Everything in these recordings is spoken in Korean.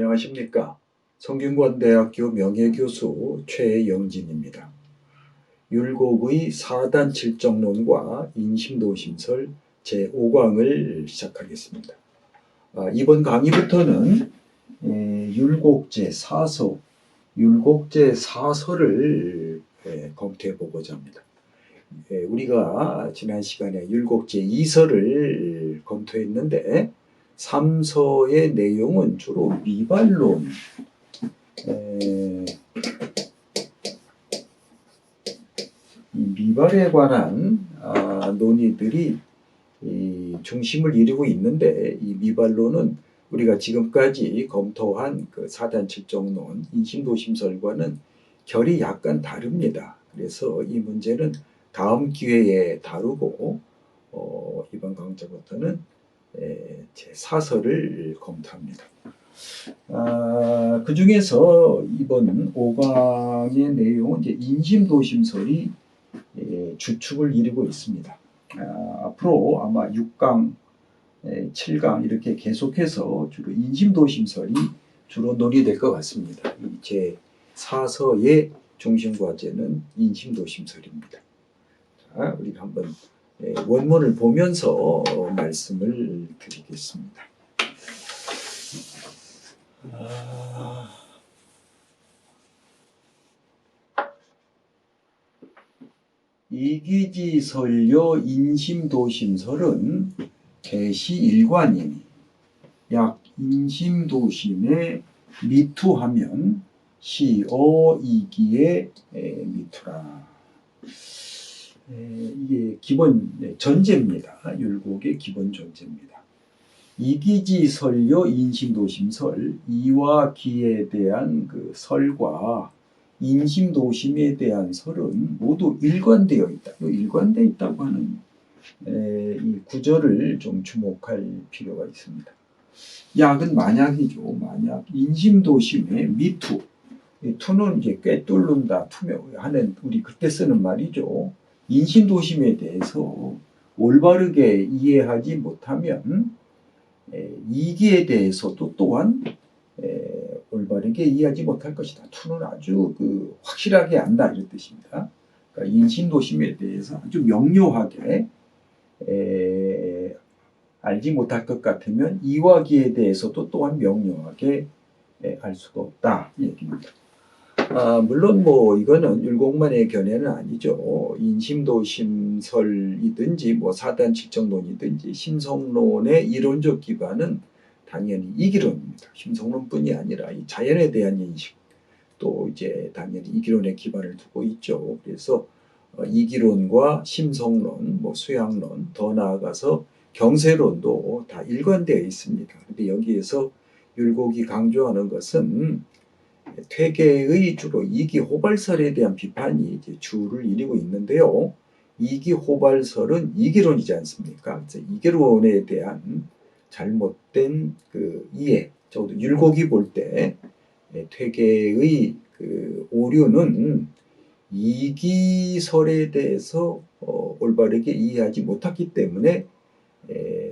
안녕하십니까. 성균관대학교 명예교수 최영진입니다. 율곡의 4단 칠정론과 인심도심설 제5강을 시작하겠습니다. 이번 강의부터는 율곡 제4서를 검토해 보고자 합니다. 우리가 지난 시간에 율곡 제2서를 검토했는데 3서의 내용은 주로 미발론, 미발에 관한 논의들이 중심을 이루고 있는데, 이 미발론은 우리가 지금까지 검토한 그 사단칠정론, 인심도심설과는 결이 약간 다릅니다. 그래서 이 문제는 다음 기회에 다루고 이번 강좌부터는 제4서를 검토합니다. 그 중에서 이번 5강의 내용은 이제 인심도심설이 주축을 이루고 있습니다. 앞으로 아마 6강, 7강 이렇게 계속해서 주로 인심도심설이 주로 논의될 것 같습니다. 제4서의 중심 과제는 인심도심설입니다. 자, 우리가 한번 원문을 보면서 말씀을 드리겠습니다. 이기지설요 인심도심설은 개시일관이니 약 인심도심에 미투하면 시어이기에 미투라. 이게 기본 전제입니다. 율곡의 기본 전제입니다. 이기지설요 인심도심설, 이와 기에 대한 그 설과 인심도심에 대한 설은 모두 일관되어 있다. 일관되어 있다고 하는 이 구절을 좀 주목할 필요가 있습니다. 약은 만약이죠. 만약 인심도심에 미투, 투는 이제 꿰뚫는다, 투명하는 우리 그때 쓰는 말이죠. 인심도심에 대해서 올바르게 이해하지 못하면 이기에 대해서도 또한 올바르게 이해하지 못할 것이다. 투는 아주 확실하게 안다, 이런 뜻입니다. 그러니까 인심도심에 대해서 아주 명료하게 알지 못할 것 같으면 이와 기에 대해서도 또한 명료하게 알 수가 없다, 이 얘기입니다. 물론 이거는 율곡만의 견해는 아니죠. 인심도심설이든지 사단칠정론이든지 심성론의 이론적 기반은 당연히 이기론입니다. 심성론뿐이 아니라 이 자연에 대한 인식, 또 이제 당연히 이기론에 기반을 두고 있죠. 그래서 이기론과 심성론, 수양론, 더 나아가서 경세론도 다 일관되어 있습니다. 그런데 여기에서 율곡이 강조하는 것은 퇴계의 주로 이기호발설에 대한 비판이 이제 주를 이루고 있는데요. 이기호발설은 이기론이지 않습니까? 그래서 이기론에 대한 잘못된 이해, 적어도 율곡이 볼 때 퇴계의 오류는 이기설에 대해서 올바르게 이해하지 못했기 때문에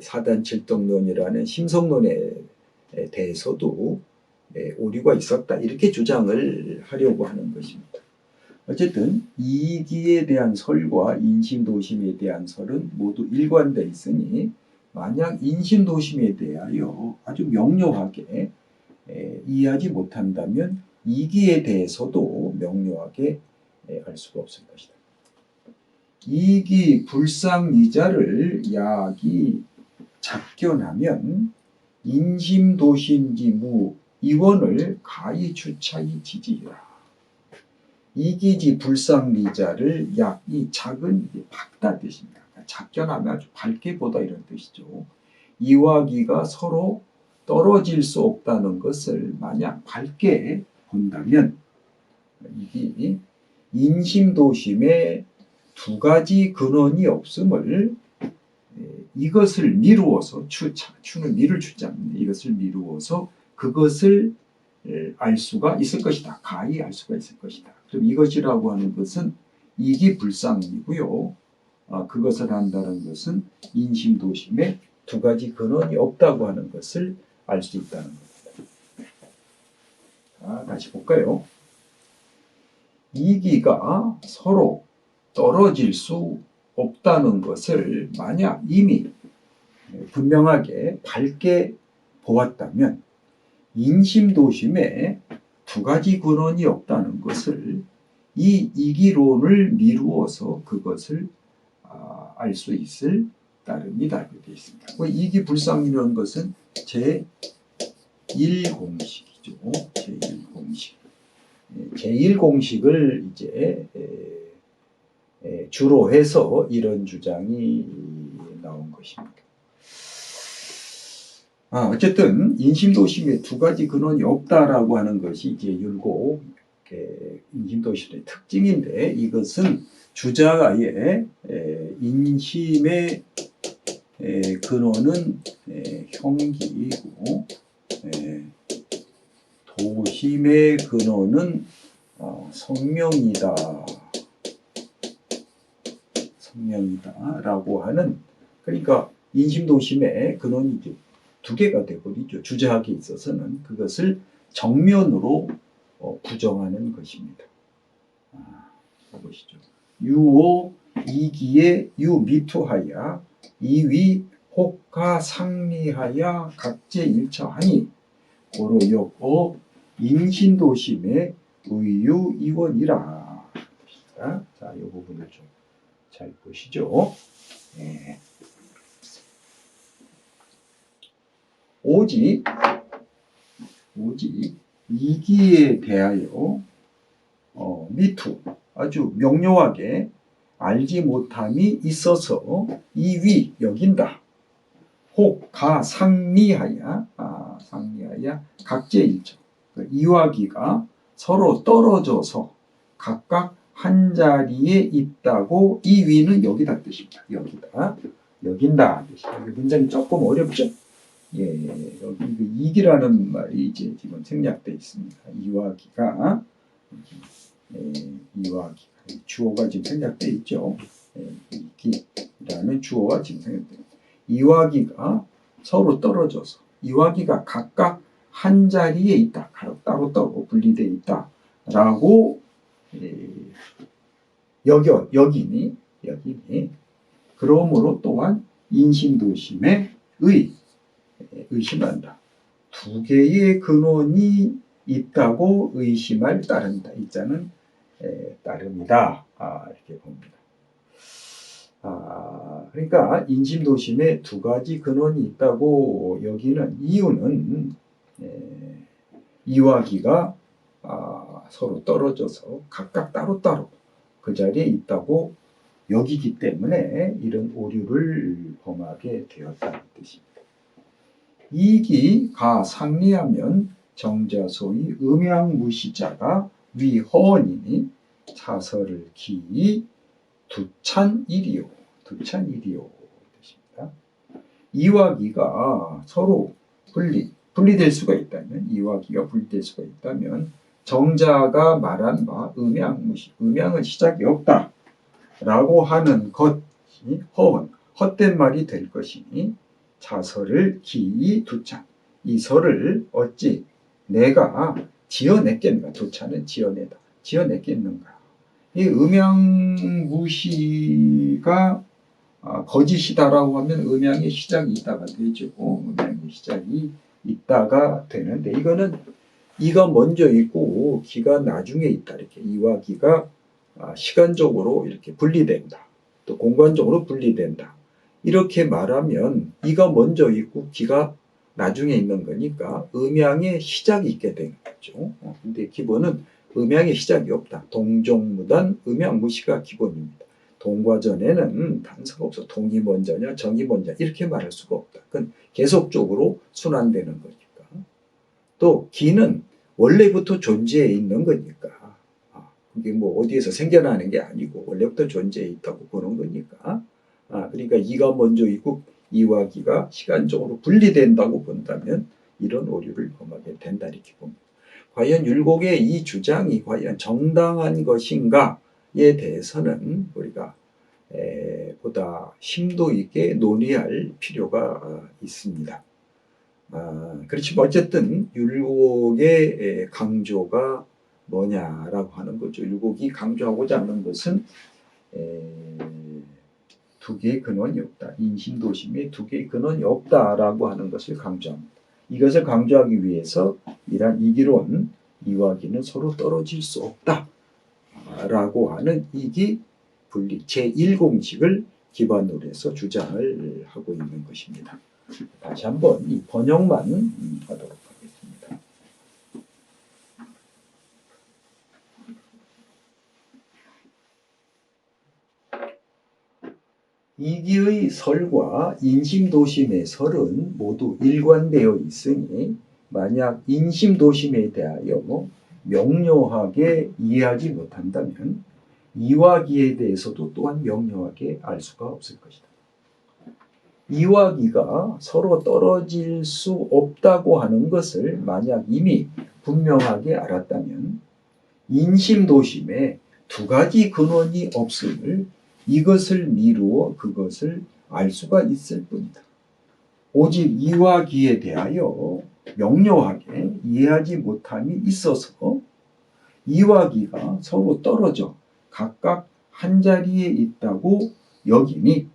사단칠정론이라는 심성론에 대해서도 오류가 있었다, 이렇게 주장을 하려고 하는 것입니다. 어쨌든 이기에 대한 설과 인심도심에 대한 설은 모두 일관되어 있으니 만약 인심도심에 대하여 아주 명료하게 이해하지 못한다면 이기에 대해서도 명료하게 알 수가 없을 것이다. 이기 불상이자를 약이 작견하면 인심도심지무 이원을 가히 주차히 지지라. 이기지 불상리자를 약이 작은 밝다 뜻입니다. 작견하면 아주 밝게 보다, 이런 뜻이죠. 이와 기가 서로 떨어질 수 없다는 것을 만약 밝게 본다면 이게 인심도심에 두 가지 근원이 없음을 이것을 미루어서 추는 미룰 추자입니다. 이것을 미루어서 그것을 알 수가 있을 것이다. 가히 알 수가 있을 것이다. 그럼 이것이라고 하는 것은 이기불상이고요. 그것을 한다는 것은 인심도심에 두 가지 근원이 없다고 하는 것을 알 수 있다는 겁니다. 자, 다시 볼까요? 이기가 서로 떨어질 수 없다는 것을 만약 이미 분명하게 밝게 보았다면 인심도심에 두 가지 근원이 없다는 것을 이 이기론을 미루어서 그것을 알 수 있을 따름이다. 이렇게 되어 있습니다. 이기불상이라는 것은 제1공식이죠. 제1공식. 제1공식을 이제 주로 해서 이런 주장이 나온 것입니다. 어쨌든 인심도심에 두 가지 근원이 없다라고 하는 것이 이제 율곡 인심도심의 특징인데, 이것은 주자의 인심의 근원은 형기이고 도심의 근원은 성명이다라고 하는, 그러니까 인심도심의 근원이 이제 두 개가 되어버리죠. 주자학에 있어서는 그것을 정면으로 부정하는 것입니다. 보시죠. 유오 이기에 유미투하야 이위 혹가 상리하야 각제일처하니 고로 역어 인신도심의 의유이원이라. 자, 이 부분을 좀 잘 보시죠. 오직 이기에 대하여 미투 아주 명료하게 알지 못함이 있어서 이위 여긴다. 혹 가 상리하야 각제일처. 이와 기가 서로 떨어져서 각각 한 자리에 있다고, 이 위는 여기다 뜻입니다. 여긴다 뜻입니다. 문장이 조금 어렵죠? 여기 이기라는 말이 이제 지금 생략되어 있습니다. 이와 기가 주어가 지금 생략되어 있죠. 이기라는 주어가 지금 생략되어 있습니다. 이와 기가 서로 떨어져서, 이와 기가 각각 한 자리에 있다, 따로 분리되어 있다라고 여기니 그러므로 또한 인심도심에 의심한다. 두 개의 근원이 있다고 의심할 따른다. 이 자는 따름이다. 이렇게 봅니다. 그러니까 인심도심에 두 가지 근원이 있다고 여기는 이유는 이와 기가 서로 떨어져서 각각 따로따로 그 자리에 있다고 여기기 때문에 이런 오류를 범하게 되었다는 뜻입니다. 이기가 상리하면 정자 소위 음양무시자가 위허언이니 차설을 기 두찬일이요 뜻입니다. 이와 기가 서로 분리될 수가 있다면, 이와 기가 분리될 수가 있다면 정자가 말한 바 음양은 시작이 없다 라고 하는 것이 헛된 말이 될 것이니 자설을 기이 두찬, 이 설을 어찌 내가 지어냈겠는가. 두찬은 지어냈겠는가. 이 음양무시가 거짓이다라고 하면 음양의 시작이 있다가 되죠. 음양의 시작이 있다가 되는데, 이거는 이가 먼저 있고 기가 나중에 있다. 이렇게 이와 기가 시간적으로 이렇게 분리된다. 또 공간적으로 분리된다. 이렇게 말하면 이가 먼저 있고 기가 나중에 있는 거니까 음양의 시작이 있게 된 거죠. 근데 기본은 음양의 시작이 없다. 동종무단 음양무시가 기본입니다. 동과 전에는 단서가 없어. 동이 먼저냐 정이 먼저냐 이렇게 말할 수가 없다. 그건 계속적으로 순환되는 거니까. 또 기는 원래부터 존재해 있는 거니까. 그게 뭐 어디에서 생겨나는 게 아니고 원래부터 존재해 있다고 보는 거니까. 그러니까 이가 먼저 있고 이와 기가 시간적으로 분리된다고 본다면 이런 오류를 범하게 된다 이렇게 봅니다. 과연 율곡의 이 주장이 과연 정당한 것인가에 대해서는 우리가 보다 심도 있게 논의할 필요가 있습니다. 그렇지만 어쨌든 율곡의 강조가 뭐냐라고 하는 거죠. 율곡이 강조하고자 하는 것은 두 개의 근원이 없다. 인심도심에 두 개의 근원이 없다라고 하는 것을 강조합니다. 이것을 강조하기 위해서 이러한 이기론, 이와 기는 서로 떨어질 수 없다. 라고 하는 이기 분리 제1공식을 기반으로 해서 주장을 하고 있는 것입니다. 다시 한번 이 번역만 하도록 하겠습니다. 이기의 설과 인심도심의 설은 모두 일관되어 있으니 만약 인심도심에 대하여 명료하게 이해하지 못한다면 이와 기에 대해서도 또한 명료하게 알 수가 없을 것이다. 이와 기가 서로 떨어질 수 없다고 하는 것을 만약 이미 분명하게 알았다면 인심도심에 두 가지 근원이 없음을 이것을 미루어 그것을 알 수가 있을 뿐이다. 오직 이와 기에 대하여 명료하게 이해하지 못함이 있어서 이와 기가 서로 떨어져 각각 한 자리에 있다고 여기니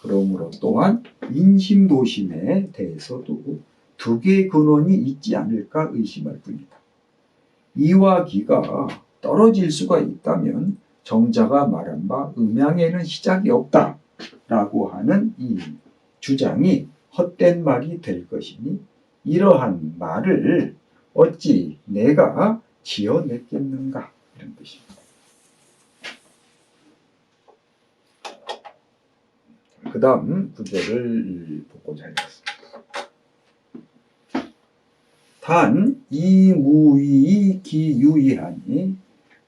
그러므로 또한 인심도심에 대해서도 두 개의 근원이 있지 않을까 의심할 뿐이다. 이와 기가 떨어질 수가 있다면 정자가 말한 바 음양에는 시작이 없다라고 하는 이 주장이 헛된 말이 될 것이니 이러한 말을 어찌 내가 지어냈겠는가 이런 뜻입니다. 그 다음 구절을 보고자 하겠습니다. 단 이무위 기유이하니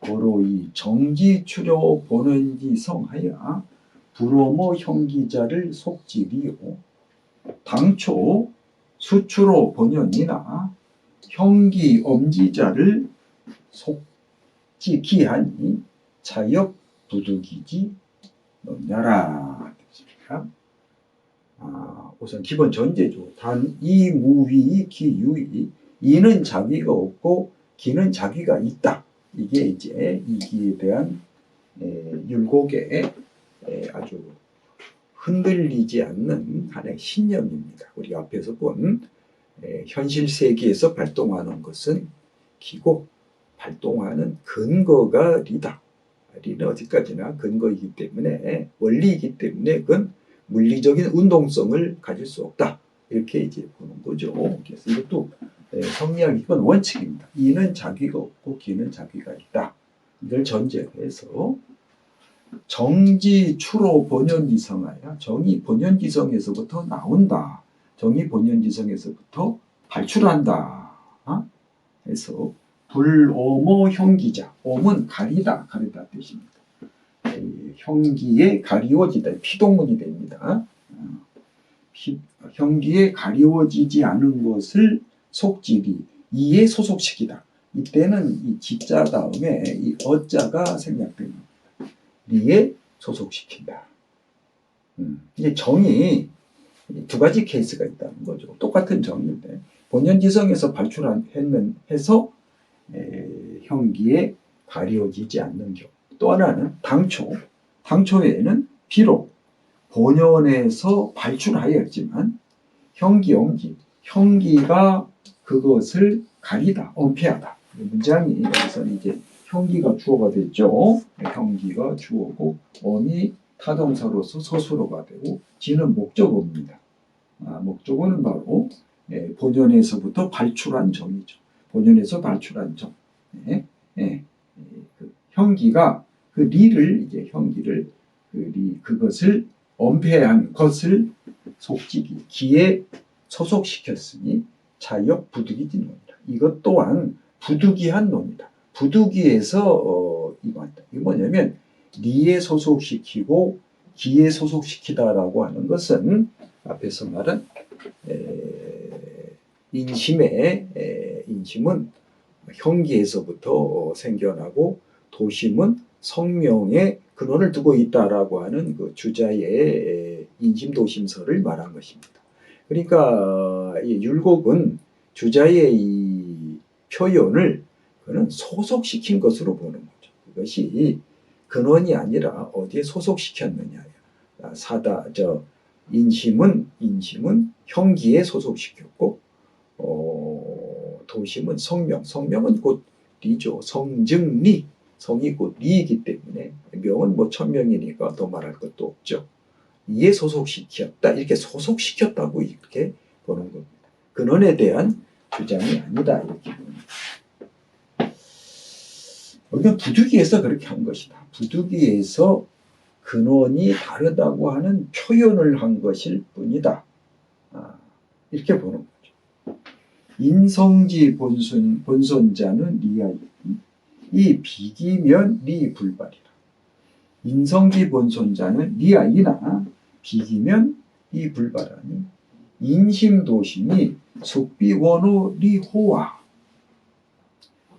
고로이 정지추려 보는지 성하여 불오모 형기자를 속지리요 당초 수추로 본연이나 형기 엄지자를 속지기하니 차역 부득이지 너냐라. 우선 기본 전제죠. 단 이무위 기유이 이는 자기가 없고 기는 자기가 있다. 이게 이제 이 기에 대한 율곡의 아주 흔들리지 않는 하나의 신념입니다. 우리가 앞에서 본 현실 세계에서 발동하는 것은 기고 발동하는 근거가 리다. 리는 어디까지나 근거이기 때문에 원리이기 때문에 그건 물리적인 운동성을 가질 수 없다. 이렇게 이제 보는 거죠. 그래서 이것도 성리학 이건 원칙입니다. 이는 자기가 없고 기는 자기가 있다. 이걸 전제로 해서 정지 추로 본연지성하여 정이 본연지성에서부터 나온다. 정이 본연지성에서부터 발출한다. 해서 불오모 형기자. 옴은 가리다. 가리다 뜻입니다. 형기에 가리워지다. 피동문이 됩니다. 형기에 가리워지지 않은 것을 속지리 이에 소속시키다. 이때는 이 지자 다음에 이 어자가 생략됩니다. 리에 소속시킨다. 이제 정이 두 가지 케이스가 있다는 거죠. 똑같은 정인데 본연지성에서 발출해서 형기에 가리워지지 않는 경우. 또 하나는 당초에는 비록 본연에서 발출하였지만 형기가 그것을 가리다, 엄폐하다. 문장이 여기서는 이제 형기가 주어가 됐죠. 형기가 주어고 엄이 타동사로서 서술어가 되고 지는 목적어입니다. 목적어는 바로 본연에서부터 발출한 정이죠. 본연에서 발출한 정. 그 형기가 그 리를 이제 형기를 그것을 엄폐한 것을 속지기 기에 소속시켰으니 자역 부득이지 놈이다. 이것 또한 부득이한 놈이다. 부득이에서 이거 뭐냐면 리에 소속시키고 기에 소속시키다라고 하는 것은 앞에서 말한 인심은 형기에서부터 생겨나고 도심은 성명에 근원을 두고 있다라고 하는 그 주자의 인심도심설을 말한 것입니다. 그러니까 이 율곡은 주자의 이 표현을 그는 소속시킨 것으로 보는 거죠. 그것이 근원이 아니라 어디에 소속시켰느냐. 인심은 형기에 소속시켰고, 도심은 성명은 곧 리죠. 성증리, 성이 곧 리이기 때문에 명은 뭐 천명이니까 더 말할 것도 없죠. 이에 소속시켰다. 이렇게 소속시켰다고 이렇게 보는 겁니다. 근원에 대한 주장이 아니다. 이렇게 보는 겁니다. 우리가 부득이해서 그렇게 한 것이다. 부득이해서 근원이 다르다고 하는 표현을 한 것일 뿐이다. 이렇게 보는 거죠. 인성지 본손자는 리하이니 이 비기면 리불발이라. 인성지 본손자는 리하이나 비기면 리불발하니 인심도심이 속비원호 리호와.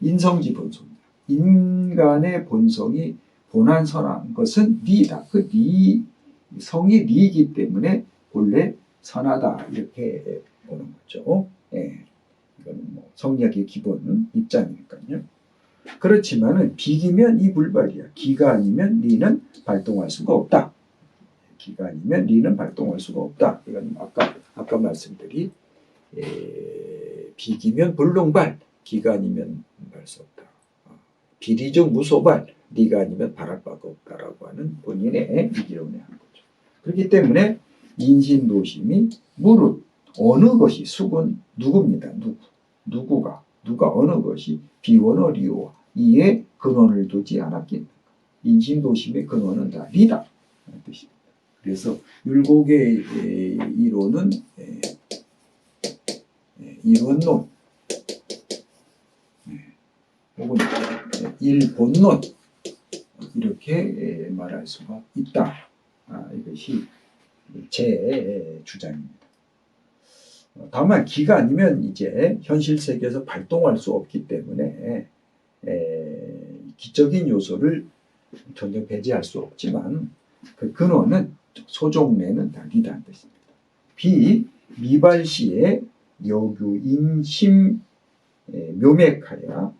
인성지 본손자, 인간의 본성이 본한 선한 것은 리다. 그 리, 성이 리이기 때문에 본래 선하다. 이렇게 보는 거죠. 예. 이건 뭐 성리학의 기본 입장이니까요. 그렇지만은 비기면 이 불발이야. 기가 아니면 리는 발동할 수가 없다. 기가 아니면 리는 발동할 수가 없다. 이건 아까 말씀드린 비기면 불능발, 기가 아니면 발 수 없다. 비리적 무소발, 네가 아니면 바랄 바가 없다라고 하는 본인의 이기론에 한 거죠. 그렇기 때문에 인신도심이 무릇 어느 것이 숙은 누구입니다. 누가 어느 것이 비원어 리오와 이에 근원을 두지 않았겠는가. 인신도심의 근원은 다 리다 뜻입니다. 그래서 율곡의 이론은 이원론 혹은 일본론 이렇게 말할 수가 있다. 이것이 제 주장입니다. 다만 기가 아니면 이제 현실 세계에서 발동할 수 없기 때문에 기적인 요소를 전혀 배제할 수 없지만 그 근원은 소종내는 다 리다는 뜻입니다. 미발시의 여규인심 묘맥하야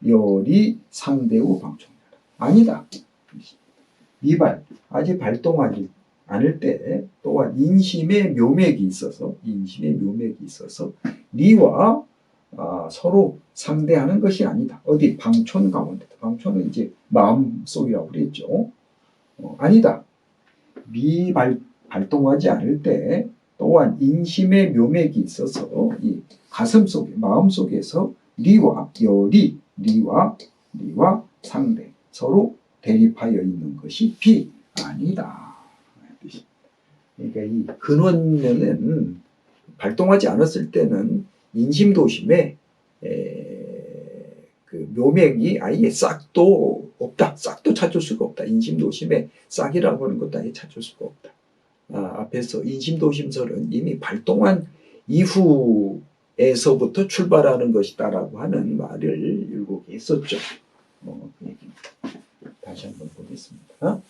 열이 상대후 방충하라. 아니다. 미발, 아직 발동하지 않을 때 또한 인심의 묘맥이 있어서 리와 서로 상대하는 것이 아니다. 어디? 방촌 가운데. 방촌은 이제 마음속이라고 그랬죠. 아니다. 발동하지 않을 때 또한 인심의 묘맥이 있어서 이 가슴 속에, 마음 속에서 리와 상대 서로 대립하여 있는 것이 아니다. 그러니까 이 근원에는 발동하지 않았을 때는 인심도심에 그 묘맥이 아예 싹도 없다. 싹도 찾을 수가 없다. 인심도심에 싹이라고 하는 것도 아예 찾을 수가 없다. 앞에서 인심도심설은 이미 발동한 이후에서부터 출발하는 것이다라고 하는 말을 율곡이 했었죠. 그 얘기입니다. 다시 한번 보겠습니다.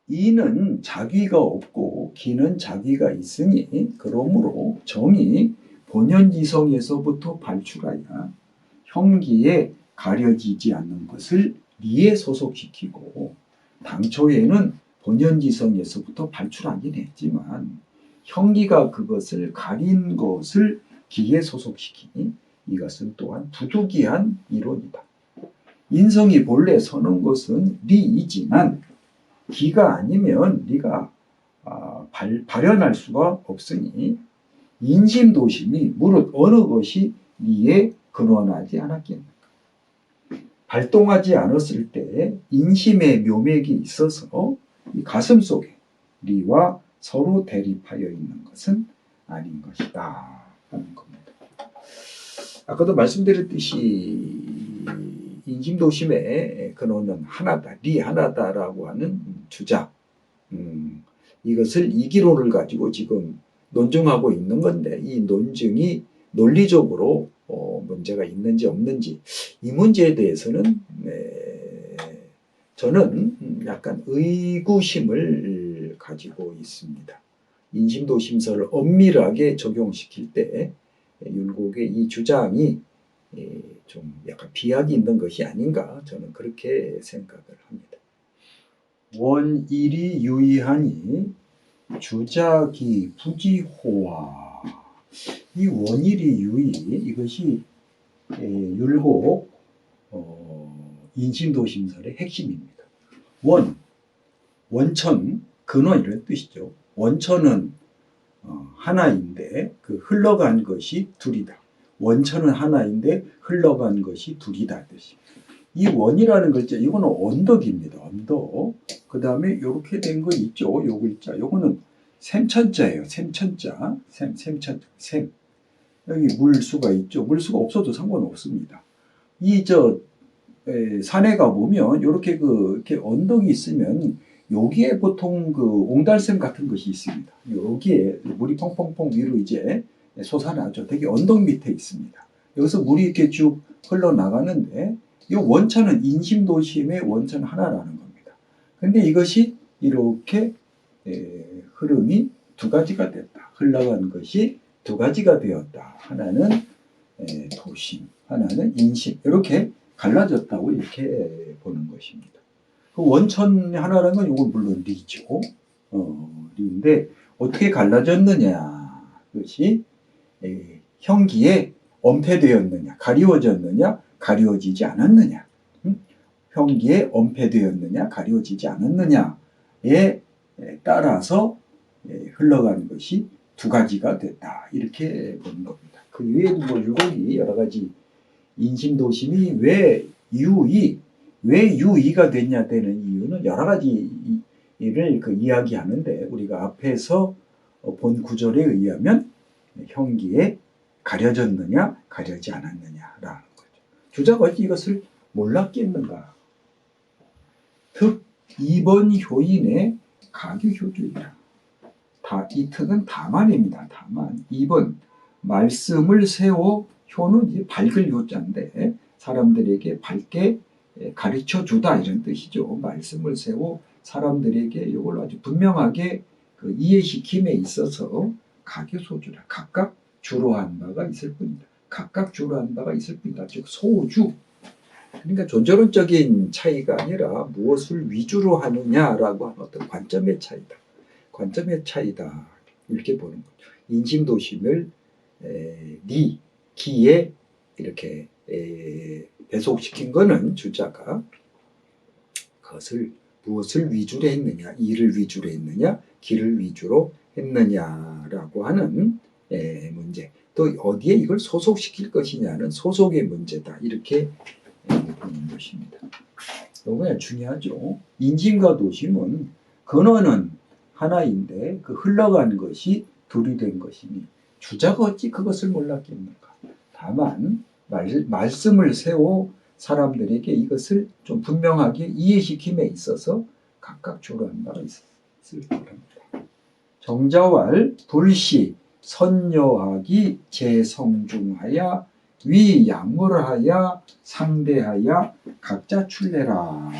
이는 자귀가 없고 기는 자귀가 있으니 그러므로 정이 본연지성에서부터 발출하여 형기에 가려지지 않는 것을 리에 소속시키고 당초에는 본연지성에서부터 발출하긴 했지만 형기가 그것을 가린 것을 기에 소속시키니 이것은 또한 부득이한 이론이다. 인성이 본래 서는 것은 리이지만 기가 아니면 리가 발현할 수가 없으니 인심도심이 무릇 어느 것이 리에 근원하지 않았겠는가. 발동하지 않았을 때 인심의 묘맥이 있어서 이 가슴 속에 리와 서로 대립하여 있는 것은 아닌 것이다 하는 겁니다. 아까도 말씀드렸듯이 인심도심의 근원은 하나다, 리 하나다라고 하는 주장. 이것을 이기론을 가지고 지금 논증하고 있는 건데 이 논증이 논리적으로 문제가 있는지 없는지 이 문제에 대해서는 저는 약간 의구심을 가지고 있습니다. 인심도심설을 엄밀하게 적용시킬 때 윤곡의 이 주장이 좀 약간 비약이 있는 것이 아닌가 저는 그렇게 생각을 합니다. 원일이 유의하니 주작이 부지호화. 이 원일이 유의 이것이 율곡 인심도심설의 핵심입니다. 원천, 근원 이런 뜻이죠. 원천은 하나인데 그 흘러간 것이 둘이다. 원천은 하나인데 흘러간 것이 둘이다 뜻이. 이 원이라는 글자 이거는 언덕입니다. 언덕. 그 다음에 이렇게 된 거 있죠. 요 글자. 요거는 샘천자예요. 샘천자. 샘천자. 샘. 여기 물수가 있죠. 물수가 없어도 상관없습니다. 산에 가보면 이렇게 이렇게 언덕이 있으면 여기에 보통 그 옹달샘 같은 것이 있습니다. 여기에 물이 펑펑펑 위로 이제 솟아나죠. 되게 언덕 밑에 있습니다. 여기서 물이 이렇게 쭉 흘러나가는데 이 원천은 인심도심의 원천 하나라는 겁니다. 근데 이것이 이렇게 흐름이 두 가지가 됐다. 흘러간 것이 두 가지가 되었다. 하나는 도심, 하나는 인심. 이렇게 갈라졌다고 이렇게 보는 것입니다. 그 원천 하나라는 건 이건 물론 리죠. 리인데 어떻게 갈라졌느냐. 그것이 형기에 엄폐되었느냐, 가리워졌느냐, 가리워지지 않았느냐. 형기에 엄폐되었느냐, 가리워지지 않았느냐에 따라서 흘러가는 것이 두 가지가 됐다. 이렇게 보는 겁니다. 그 외에도 뭐 율곡이 여러 가지 인심도심이 왜 유의가 됐냐 되는 이유는 여러 가지를 이야기하는데 우리가 앞에서 본 구절에 의하면 형기에 가려졌느냐 가려지 않았느냐라는 거죠. 주자가 이것을 몰랐겠는가. 특 2번 효인의 가교효주이다. 이 특은 다만입니다. 다만 2번 말씀을 세워 효는 이제 밝을 효자인데 사람들에게 밝게 가르쳐주다 이런 뜻이죠. 말씀을 세워 사람들에게 이걸 아주 분명하게 그 이해시킴에 있어서 가교소주라. 각각 주로한 바가 있을 뿐이다. 각각 주로한 바가 있을 뿐이다. 즉 소주. 그러니까 존재론적인 차이가 아니라 무엇을 위주로 하느냐라고 하는 어떤 관점의 차이다. 관점의 차이다. 이렇게 보는 거죠. 인심도심을 기에 이렇게 배속시킨 거는 주자가 그것을 무엇을 위주로 했느냐, 이를 위주로 했느냐, 기를 위주로 했느냐라고 하는 문제. 또 어디에 이걸 소속시킬 것이냐는 소속의 문제다. 이렇게 보는 것입니다. 이거 중요하죠. 인심과 도심은 근원은 하나인데 그 흘러간 것이 둘이 된 것이니 주자가 어찌 그것을 몰랐겠는가. 다만 말씀을 세워 사람들에게 이것을 좀 분명하게 이해시킴에 있어서 각각 주로한 바가 있을 겁니다. 정자왈 불시 선여하기 재성중하여 위양물하여 상대하여 각자 출래라.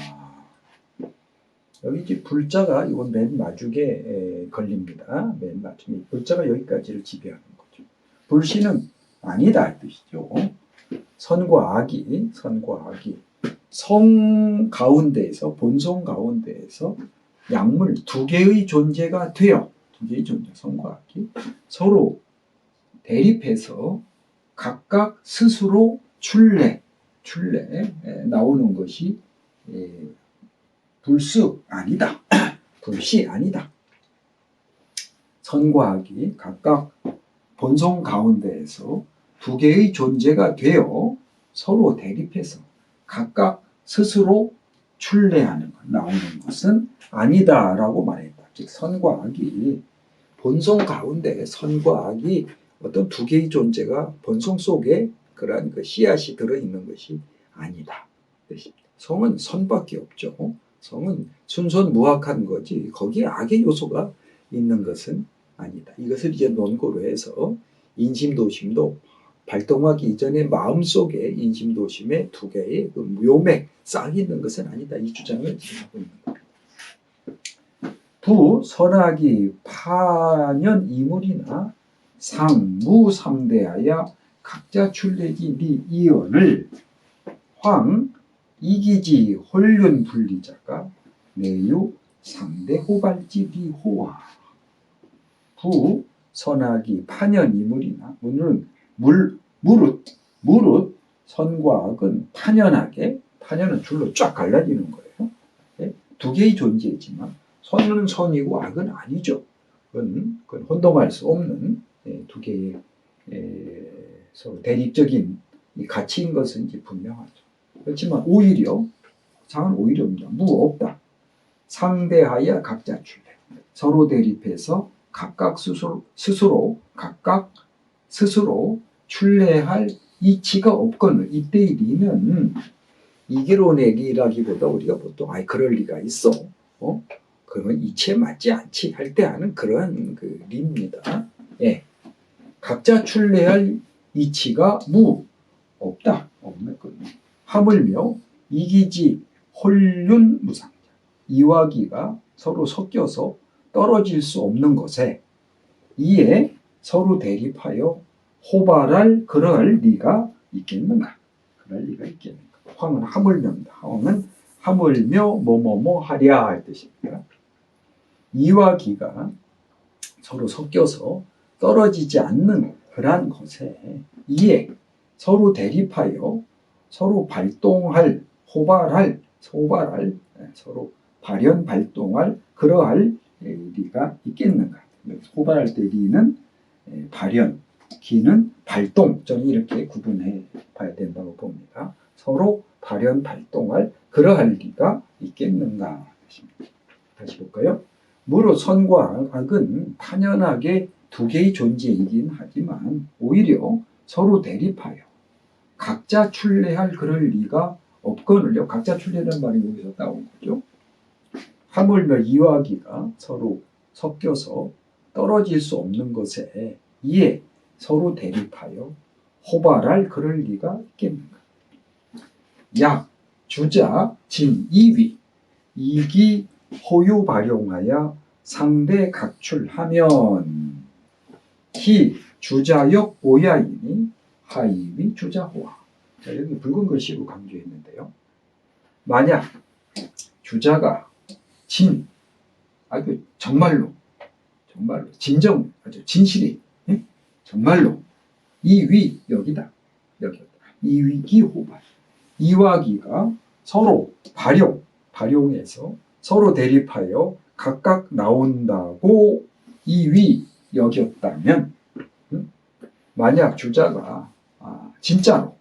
여기 이제 불자가 이건 맨 마죽에 걸립니다. 맨 마죽에 불자가 여기까지를 지배하는 거죠. 불시는 아니다 뜻이죠. 선과 악이 성 가운데에서 본성 가운데에서 약물 두 개의 존재가 되어 두 개의 존재 성과 악이 서로 대립해서 각각 스스로 출래 나오는 것이 불수 아니다. 불시 아니다. 선과 악이 각각 본성 가운데에서 두 개의 존재가 되어 서로 대립해서 각각 스스로 출래하는 것, 나오는 것은 아니다라고 말했다. 즉 선과 악이 본성 가운데 선과 악이 어떤 두 개의 존재가 본성 속에 그러한 그 씨앗이 들어있는 것이 아니다. 성은 선밖에 없죠. 성은 순선무악한 거지 거기에 악의 요소가 있는 것은 아니다. 이것을 이제 논거로 해서 인심도심도 발동하기 이전에 마음속에 인심도심에 두 개의 그 묘맥 싹이 있는 것은 아니다. 이 주장을 지금 하고 있는 겁니다. 부 선악이 파년 이물이나 상무 삼대하여 각자 출래기 리 이언을 황 이기지 홀륜 분리자가 내유 상대 호발지 리호와 부 선악이 파년 이물이나 무릇 선과 악은 파년하게 파년은 줄로 쫙 갈라지는 거예요. 네? 두 개의 존재이지만 선은 선이고 악은 아니죠. 그건 혼동할 수 없는 두 개의 서로 대립적인 가치인 것은 이제 분명하죠. 그렇지만 오히려 상은 오히려입니다. 무 없다. 상대하여 각자 출래. 서로 대립해서 각각 스스로 출래할 이치가 없거늘 이때의 리는 이계론의 리라기보다 우리가 보통 그럴 리가 있어. 그러면 이치에 맞지 않지 할 때 하는 그러한 그 리입니다. 예. 각자 출래할 이치가 없다. 없는 것. 하물며 이기지 홀륜 무상자. 이와 기가 서로 섞여서 떨어질 수 없는 것에 이에 서로 대립하여 호발할 그럴 리가 있겠는가? 그럴 리가 있겠는가? 황은 하물며입니다. 황은 하물며 뭐뭐뭐 하랴 할 뜻입니다. 이와 기가 서로 섞여서 떨어지지 않는 그러한 것에 이에 서로 대립하여 서로 발동할 호발할 서로 발현 발동할 그러할 리가 있겠는가? 호발할 때 리는 발현, 기는 발동, 저는 이렇게 구분해 봐야 된다고 봅니다. 서로 발현 발동할 그러할 리가 있겠는가? 다시 볼까요? 무릇 선과 악은 판연하게 두 개의 존재이긴 하지만 오히려 서로 대립하여 각자 출래할 그럴 리가 없거늘요. 각자 출래라는 말이 여기서 나온 거죠. 하물며 이와 기가 서로 섞여서 떨어질 수 없는 것에 이에 서로 대립하여 호발할 그럴 리가 있겠는가. 약, 주자, 진, 이위 이기 호유 발용하여 상대 각출하면 히 주자역 오야이니 하이위 주자호화. 자, 여기 붉은 글씨로 강조했는데요. 만약 주자가 정말로 진정 아주 진실이 정말로 이위 여기다 이위기 호발 이와 기가 서로 발용해서 서로 대립하여 각각 나온다고 이위 여겼다면 만약 주자가 진짜로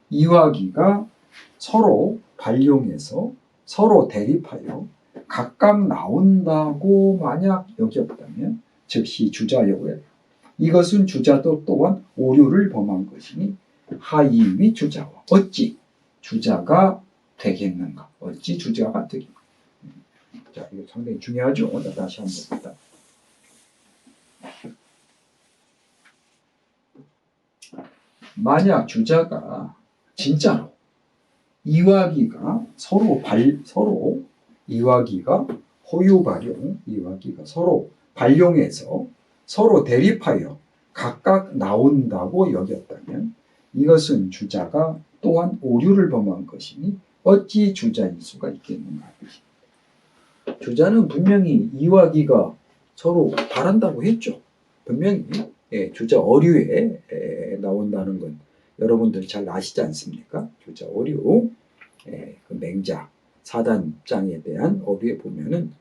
이와 기가 서로 발용해서 서로 대립하여 각각 나온다고 만약 여겼다면 즉시 주자여고요. 이것은 주자도 또한 오류를 범한 것이니 하이위 주자와 어찌 주자가 되겠는가? 어찌 주자가 되겠는가? 자, 이거 상당히 중요하죠. 다시 한번 봅니다. 만약 주자가 진짜로 이와기가 서로 이와기가 호유 발용, 이와기가 서로 발용해서 서로 대립하여 각각 나온다고 여겼다면 이것은 주자가 또한 오류를 범한 것이니 어찌 주자일 수가 있겠는가. 주자는 분명히 이와기가 서로 바란다고 했죠. 분명히 주자 어류에 나온다는 건 여러분들 잘 아시지 않습니까? 주자 어류, 그 맹자, 사단 입장에 대한 어류에 보면은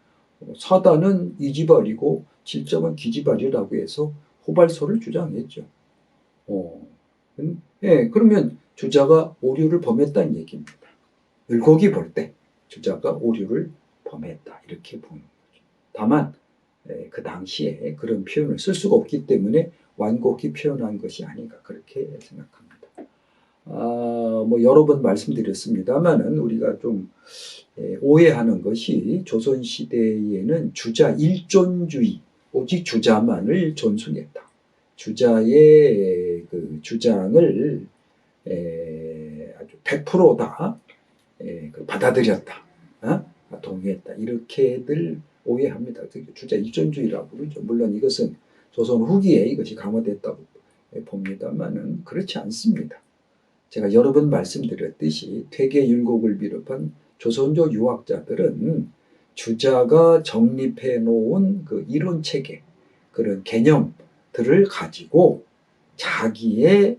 사단은 이지발이고 7점은 기지발이라고 해서 호발소를 주장했죠. 그러면 주자가 오류를 범했다는 얘기입니다. 을곡이 볼 때 주자가 오류를 범했다 이렇게 보는 거죠. 다만 그 당시에 그런 표현을 쓸 수가 없기 때문에 완곡히 표현한 것이 아닌가 그렇게 생각합니다. 여러 번 말씀드렸습니다만은 우리가 좀 오해하는 것이 조선시대에는 주자 일존주의, 오직 주자만을 존숭했다. 주자의 그 주장을 아주 100%다 받아들였다, 동의했다, 이렇게들 오해합니다. 주자 일존주의라고 그러죠. 물론 이것은 조선 후기에 이것이 강화됐다고 봅니다만은 그렇지 않습니다. 제가 여러 번 말씀드렸듯이 퇴계율곡을 비롯한 조선조 유학자들은 주자가 정립해 놓은 그 이론 체계, 그런 개념들을 가지고 자기의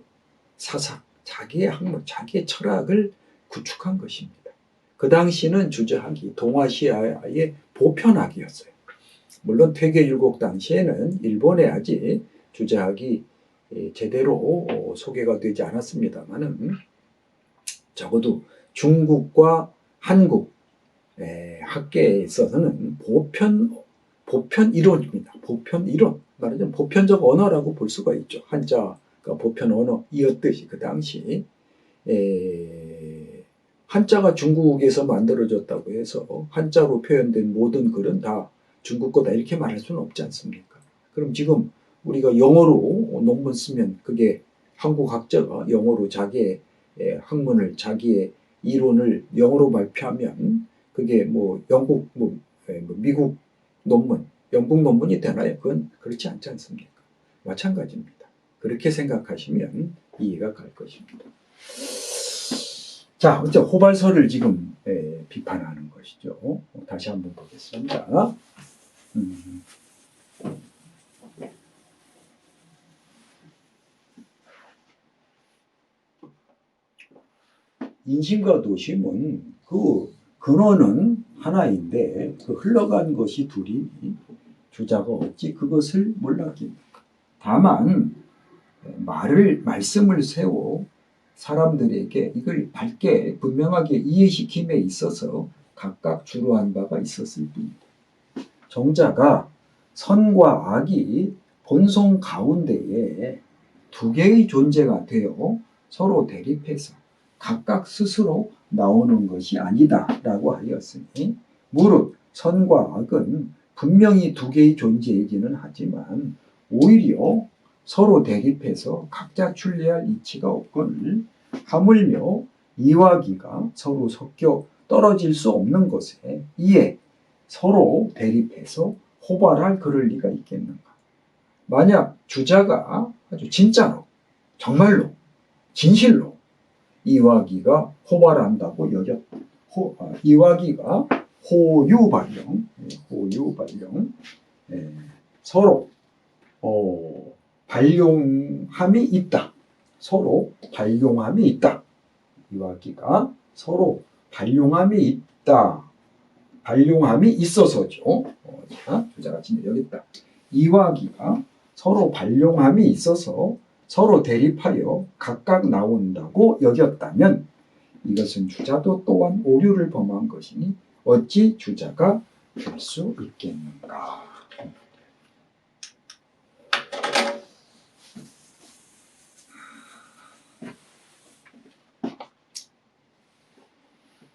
사상, 자기의 학문, 자기의 철학을 구축한 것입니다. 그 당시는 주자학이 동아시아의 보편학이었어요. 물론 퇴계율곡 당시에는 일본에 아직 주자학이 제대로 소개가 되지 않았습니다만은 적어도 중국과 한국 학계에 있어서는 보편 이론입니다. 보편 이론, 말하자면 보편적 언어라고 볼 수가 있죠. 한자가 보편 언어이었듯이 그 당시 한자가 중국에서 만들어졌다고 해서 한자로 표현된 모든 글은 다 중국 거다 이렇게 말할 수는 없지 않습니까? 그럼 지금 우리가 영어로 논문 쓰면 그게 한국 학자가 영어로 자기의 학문을, 자기의 이론을 영어로 발표하면 그게 뭐 영국, 미국 논문, 영국 논문이 되나요? 그건 그렇지 않지 않습니까? 마찬가지입니다. 그렇게 생각하시면 이해가 갈 것입니다. 자, 어째 호발서를 지금 비판하는 것이죠. 다시 한번 보겠습니다. 인심과 도심은 그 근원은 하나인데 그 흘러간 것이 둘이니 주자가 어찌 그것을 몰랐겠는가. 다만 말씀을 세워 사람들에게 이걸 밝게 분명하게 이해시킴에 있어서 각각 주로한 바가 있었을 뿐입니다. 정자가 선과 악이 본성 가운데에 두 개의 존재가 되어 서로 대립해서 각각 스스로 나오는 것이 아니다 라고 하였으니, 무릇 선과 악은 분명히 두 개의 존재이기는 하지만 오히려 서로 대립해서 각자 출래할 이치가 없거늘 하물며 이와 기가 서로 섞여 떨어질 수 없는 것에 이에 서로 대립해서 호발할 그럴 리가 있겠는가. 만약 주자가 아주 진짜로, 정말로, 진실로 이화기가 호발한다고 여겼다. 이화기가 호유발령, 서로 발용함이 있다. 서로 발용함이 있다. 이화기가 서로 발용함이 있다. 발용함이 있어서죠. 주자가 진짜 여겼다. 이화기가 서로 발용함이 있어서 서로 대립하여 각각 나온다고 여겼다면 이것은 주자도 또한 오류를 범한 것이니 어찌 주자가 될 수 있겠는가.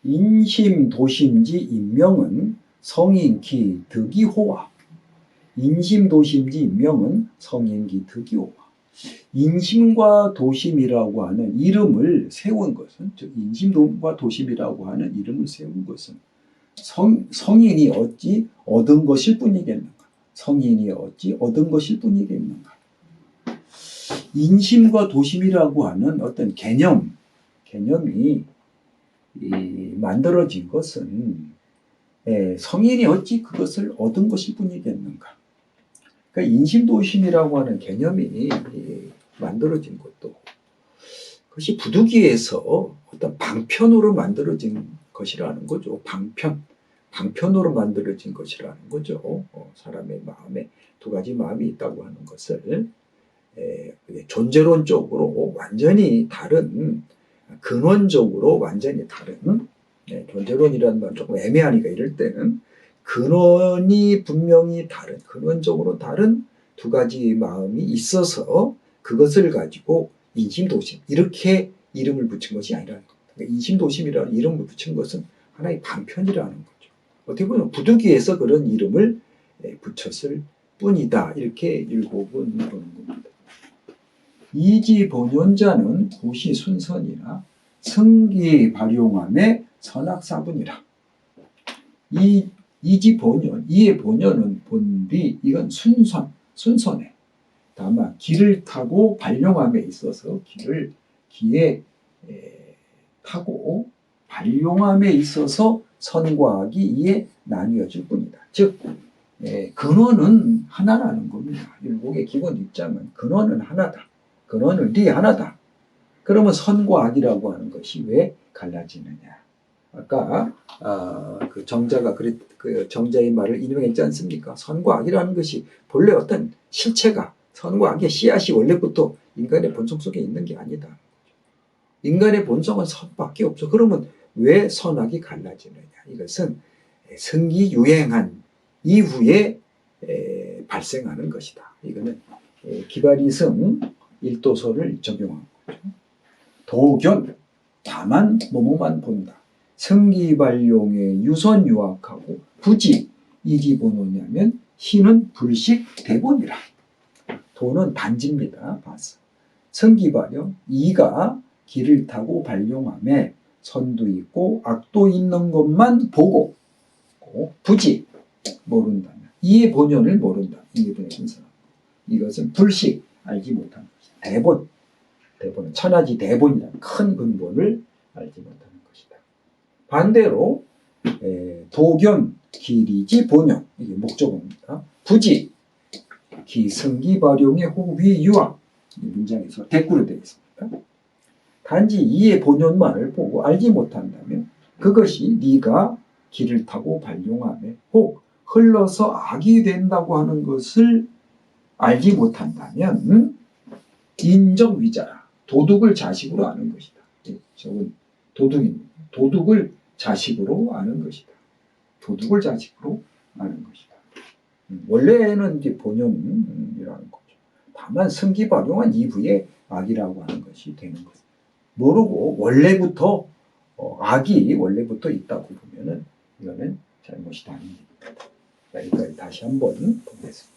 인심 도심지 인명은 성인기 득이호화. 인심 도심지 인명은 성인기 득이호화. 인심과 도심이라고 하는 이름을 세운 것은, 즉 인심과 도심이라고 하는 이름을 세운 것은 성인이 어찌 얻은 것일 뿐이겠는가. 성인이 어찌 얻은 것일 뿐이겠는가. 인심과 도심이라고 하는 어떤 개념이 만들어진 것은 성인이 어찌 그것을 얻은 것일 뿐이겠는가. 그러니까 인심도심이라고 하는 개념이 만들어진 것도 그것이 부득이해서 어떤 방편으로 만들어진 것이라는 거죠. 방편으로 만들어진 것이라는 거죠. 사람의 마음에 두 가지 마음이 있다고 하는 것을 존재론적으로 완전히 다른, 근원적으로 완전히 다른, 존재론이라는 말은 조금 애매하니까 이럴 때는 근원이 분명히 다른, 근원적으로 다른 두 가지 마음이 있어서 그것을 가지고 인심도심, 이렇게 이름을 붙인 것이 아니라는 겁니다. 그러니까 인심도심이라는 이름을 붙인 것은 하나의 방편이라는 거죠. 어떻게 보면 부득이해서 그런 이름을 붙였을 뿐이다. 이렇게 율곡은 보는 겁니다. 이지 본연자는 고시 순선이나 성기 발용함의 선악사분이라. 이 이지 본연, 이의 본연은 본디, 이건 순선해. 다만 기를 타고 발용함에 있어서 기에 타고 발용함에 있어서 선과 악이 이에 나뉘어질 뿐이다. 즉 근원은 하나라는 겁니다. 율곡의 기본 입장은 근원은 하나다. 근원은 리 하나다. 그러면 선과 악이라고 하는 것이 왜 갈라지느냐? 아까 그 정자가 그 정자의 말을 인용했지 않습니까? 선과 악이라는 것이 본래 어떤 실체가, 선과 악의 씨앗이 원래부터 인간의 본성 속에 있는 게 아니다. 인간의 본성은 선밖에 없어. 그러면 왜 선악이 갈라지느냐? 이것은 성기유행한 이후에 발생하는 것이다. 이거는 기바리성 1도서를 적용한 거죠. 도견, 다만 뭐뭐만 본다. 성기발용에 유선유악하고 부지, 이지 본원이냐면 희는 불식 대본이라. 도는 단지입니다. 봤어. 성기발용, 이가 기를 타고 발용함에 선도 있고 악도 있는 것만 보고, 부지 모른다면 이의 본연을 모른다. 이의 본연은 이것은 불식, 알지 못하는 것이다. 대본은 천하지 대본이라는 큰 근본을 알지 못하는 것이다. 반대로 도견, 기리지 본연, 이게 목적어입니다. 부지, 기성기 발용의 호위 유학, 이 문장에서 댓글로 되어 있습니다. 단지 이의 본연만을 보고 알지 못한다면 그것이 네가 기를 타고 발용함에 혹 흘러서 악이 된다고 하는 것을 알지 못한다면 인정위자라. 도둑을 자식으로 아는 것이다. 저건 도둑입니다. 도둑을 자식으로 아는 것이다. 도둑을 자식으로 아는 것이다. 원래는 이제 본연이라는 거죠. 다만 성기발용한 이후에 악이라고 하는 것이 되는 거죠. 모르고 원래부터 악이 원래부터 있다고 보면은 이거는 잘못이 아닙니다. 여기까지 다시 한번 보겠습니다.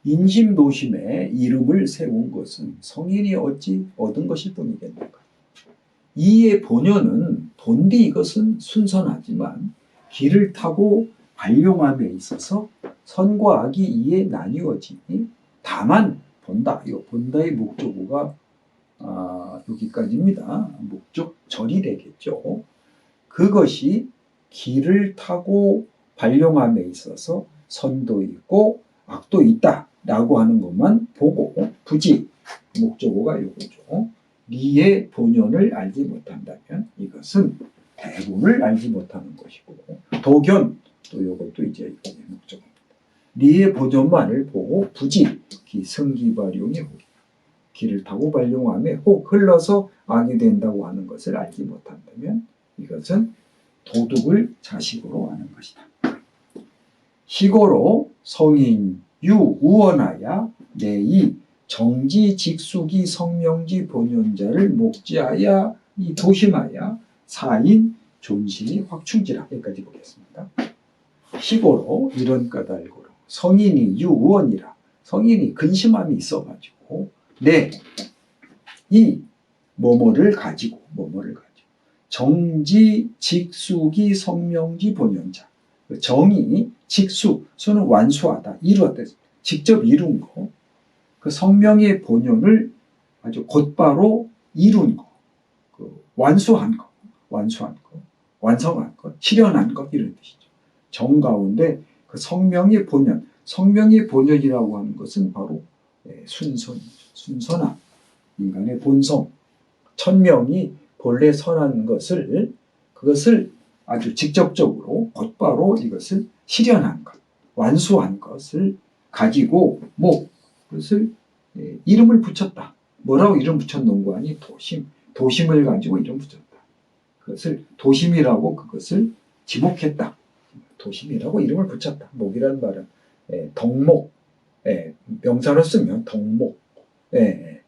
인심도심에 이름을 세운 것은 성인이 어찌 얻은 것일 뿐이겠는가. 이의 본연은 본디 이것은 순선하지만 기를 타고 발용함에 있어서 선과 악이 이에 나뉘어지니 다만 본다. 이 본다의 목적어가 여기까지입니다. 목적절이 되겠죠. 그것이 기를 타고 발용함에 있어서 선도 있고 악도 있다라고 하는 것만 보고 부지, 목적어가 이거죠. 리의 본연을 알지 못한다면 이것은 대본을 알지 못하는 것이고, 도견, 또 이것도 이제 목적어입니다. 리의 본연만을 보고 부지, 성기발용의 혹, 기를 타고 발용함에 혹 흘러서 악이 된다고 하는 것을 알지 못한다면 이것은 도둑을 자식으로 아는 것이다. 시고로 성인 유우원하야 내이 정지 직수기 성명지 본연자를 목지하야 이 도심하야 사인 존심이 확충지라. 여기까지 보겠습니다. 시고로 이런 까닭으로 성인이 유우원이라. 성인이 근심함이 있어가지고 이 뭐뭐를 가지고 정지 직수기 성명지 본연자. 정이 직수, 수는 완수하다, 이루었다. 직접 이룬 거. 그 성명의 본연을 아주 곧바로 이룬 거. 그 완성한 거, 실현한 거, 이런 뜻이죠. 정 가운데 그 성명의 본연이라고 하는 것은 바로 순선함. 인간의 본성. 천명이 본래 선한 그것을 아주 직접적으로 곧바로 이것을 실현한 것, 완수한 것을 가지고 그것을 이름을 붙였다. 뭐라고 이름 붙였는 거 아니? 도심을 가지고 이름 붙였다. 그것을 도심이라고 그것을 지목했다. 도심이라고 이름을 붙였다. 목이라는 말은 덕목, 명사로 쓰면 덕목, 그러니까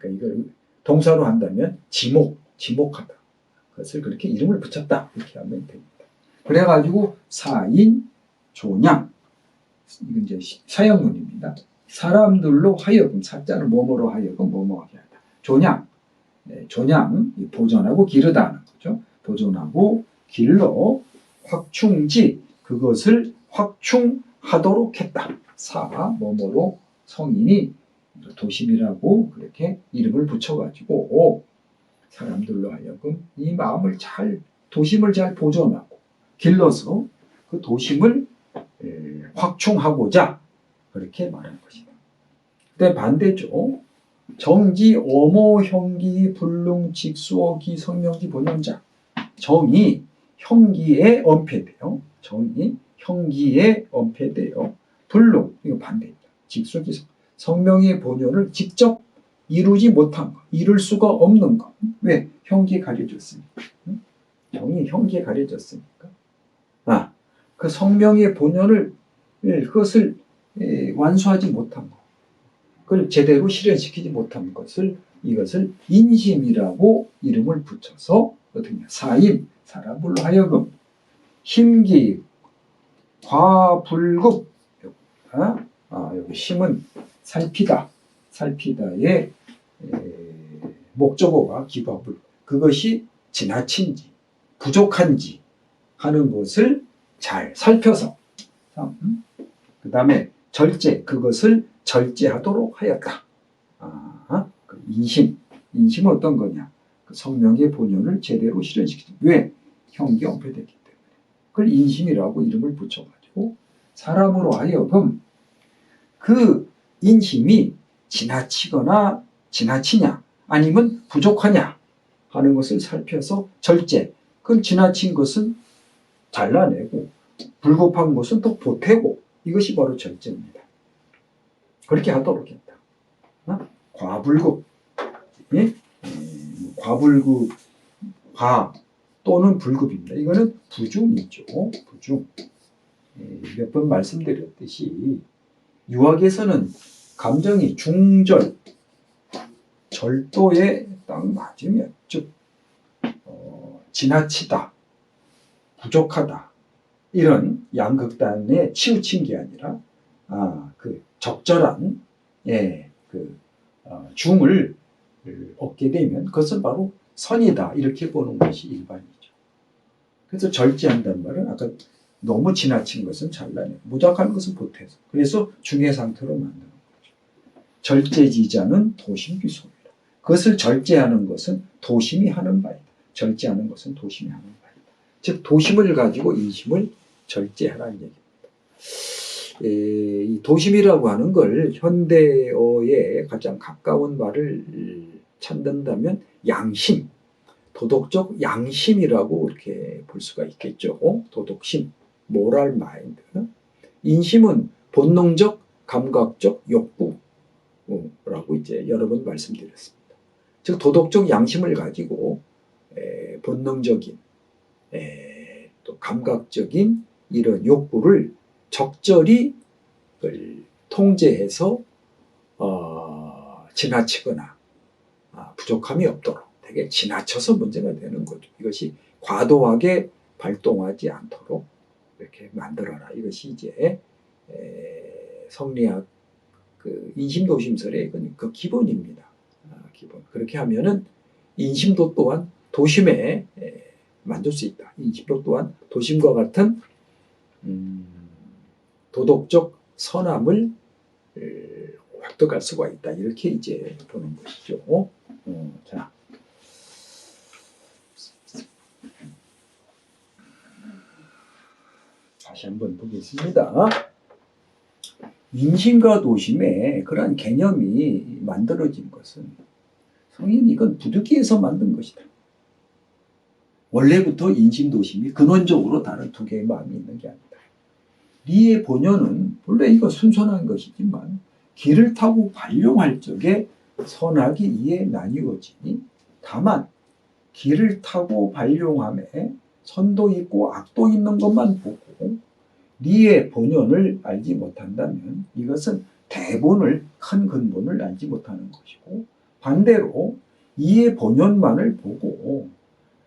이걸 동사로 한다면 지목하다. 그것을 그렇게 이름을 붙였다. 이렇게 하면 됩니다. 그래가지고 사인 조냥, 이건 이제 사형문입니다. 사람들로 하여금, 사자는 뭐뭐로 하여금 뭐뭐하게 하다. 조냥, 조냥, 보존하고 기르다 하는 거죠. 보존하고 길러 확충지, 그것을 확충하도록 했다. 사 뭐뭐로 성인이 도심이라고 그렇게 이름을 붙여가지고 사람들로 하여금 이 마음을 잘, 도심을 잘 보존하고 길러서 그 도심을 확충하고자 그렇게 말하는 것이다. 근데 반대죠. 정기, 어모, 형기, 불능, 직수어기, 성명기, 본영자. 정이 형기에 엄폐돼요. 정이 형기에 엄폐돼요. 불능, 이거 반대입니다. 직수기, 성명의 본연을 직접 이루지 못한 것, 이룰 수가 없는 것. 왜? 형기에 가려졌으니까. 정이 형기에 가려졌으니까. 그 성명의 본연을, 그것을 완수하지 못한 것, 그걸 제대로 실현시키지 못한 것을, 이것을 인심이라고 이름을 붙여서 어떻게 사임, 사람으로 하여금 힘기, 과불급, 여기 힘은 살피다, 살피다의 목적어가 기과불, 그것이 지나친지 부족한지 하는 것을 잘 살펴서, 그 다음에 절제, 그것을 절제하도록 하였다. 그 인심, 인심은 어떤 거냐? 그 성명의 본연을 제대로 실현시키지. 왜? 형기 엄폐됐기 때문에. 그걸 인심이라고 이름을 붙여가지고 사람으로 하여금 그 인심이 지나치거나 지나치냐 아니면 부족하냐 하는 것을 살펴서 절제, 그건 지나친 것은 잘라내고 불급한 것은 또 보태고, 이것이 바로 절제입니다. 그렇게 하도록 했다. 과불급, 과불급, 과 또는 불급입니다. 이거는 부중이죠. 부중. 몇 번 말씀드렸듯이 유학에서는 감정이 중절, 절도에 딱 맞으면, 즉 지나치다, 부족하다, 이런 양극단에 치우친 게 아니라 그 적절한 중을 얻게 되면 그것은 바로 선이다, 이렇게 보는 것이 일반이죠. 그래서 절제한다는 말은 아까 너무 지나친 것은 잘라내고 무작한 것은 보태서, 그래서 중의 상태로 만드는 거죠. 절제지자는 도심귀소이라. 그것을 절제하는 것은 도심이 하는 바이다. 절제하는 것은 도심이 하는 바이다. 즉 도심을 가지고 인심을 절제하라는 얘기입니다. 이 도심이라고 하는 걸 현대어에 가장 가까운 말을 찾는다면 양심, 도덕적 양심이라고 이렇게 볼 수가 있겠죠. 도덕심, 모랄 마인드. 인심은 본능적, 감각적 욕구라고 이제 여러 번 말씀드렸습니다. 즉 도덕적 양심을 가지고 본능적인 또 감각적인 이런 욕구를 적절히 통제해서 지나치거나 부족함이 없도록 되게 지나쳐서 문제가 되는 거죠. 이것이 과도하게 발동하지 않도록 이렇게 만들어라. 이것이 이제 성리학 그 인심도심설의 그 기본입니다. 기본. 그렇게 하면은 인심도 또한 도심에 만들 수 있다. 인심도 또한 도심과 같은 도덕적 선함을 획득할 수가 있다. 이렇게 이제 보는 것이죠. 자. 다시 한번 보겠습니다. 인심과 도심에 그러한 개념이 만들어진 것은 성인이 이건 부득이해서 만든 것이다. 원래부터 인심, 도심이 근원적으로 다른 두 개의 마음이 있는 게 아니다. 리의 본연은 원래 이거 순선한 것이지만 길을 타고 발용할 적에 선악이 이에 나뉘어지니, 다만 길을 타고 발용함에 선도 있고 악도 있는 것만 보고 리의 본연을 알지 못한다면 이것은 대본을, 큰 근본을 알지 못하는 것이고, 반대로 이의 본연만을 보고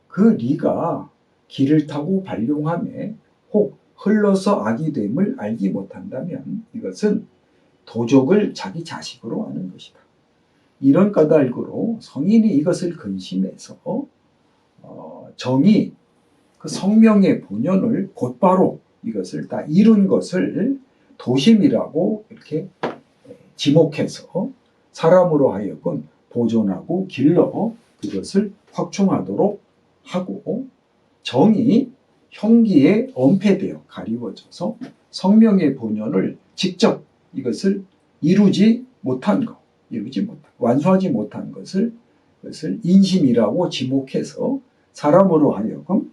그 리가 기를 타고 발용함에 혹 흘러서 악이 됨을 알지 못한다면 이것은 도적을 자기 자식으로 하는 것이다. 이런 까닭으로 성인이 이것을 근심해서 정이 그 성명의 본연을 곧바로 이것을 다 이룬 것을 도심이라고 이렇게 지목해서 사람으로 하여금 보존하고 길러 그것을 확충하도록 하고, 정이 형기에 엄폐되어 가리워져서 성명의 본연을 직접 이것을 완수하지 못한 것을 인심이라고 지목해서 사람으로 하여금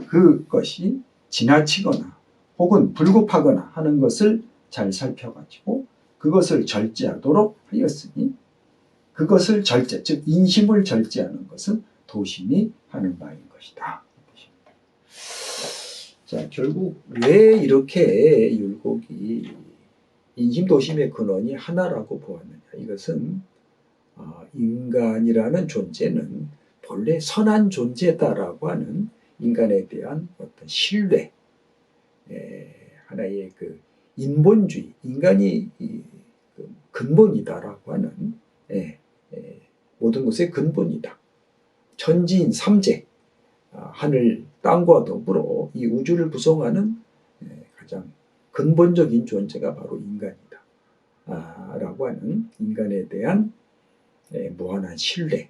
그것이 지나치거나 혹은 불급하거나 하는 것을 잘 살펴가지고 그것을 절제하도록 하였으니, 그것을 즉 인심을 절제하는 것은 도심이 하는 바인 것이다. 자, 결국 왜 이렇게 율곡이 인심도심의 근원이 하나라고 보았느냐. 이것은 인간이라는 존재는 본래 선한 존재다라고 하는 인간에 대한 어떤 신뢰, 하나의 그 인본주의, 인간이 그 근본이다라고 하는 모든 것의 근본이다. 천지인 삼재, 하늘, 땅과 더불어 이 우주를 구성하는 가장 근본적인 존재가 바로 인간이다. 라고 하는 인간에 대한 무한한 신뢰,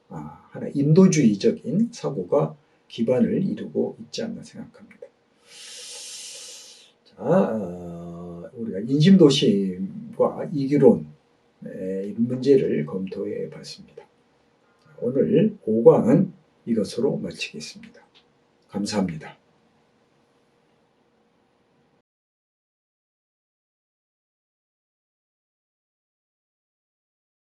하나 인도주의적인 사고가 기반을 이루고 있지 않나 생각합니다. 자, 우리가 인심도심과 이기론 이 문제를 검토해 봤습니다. 오늘 5강은 이것으로 마치겠습니다. 감사합니다.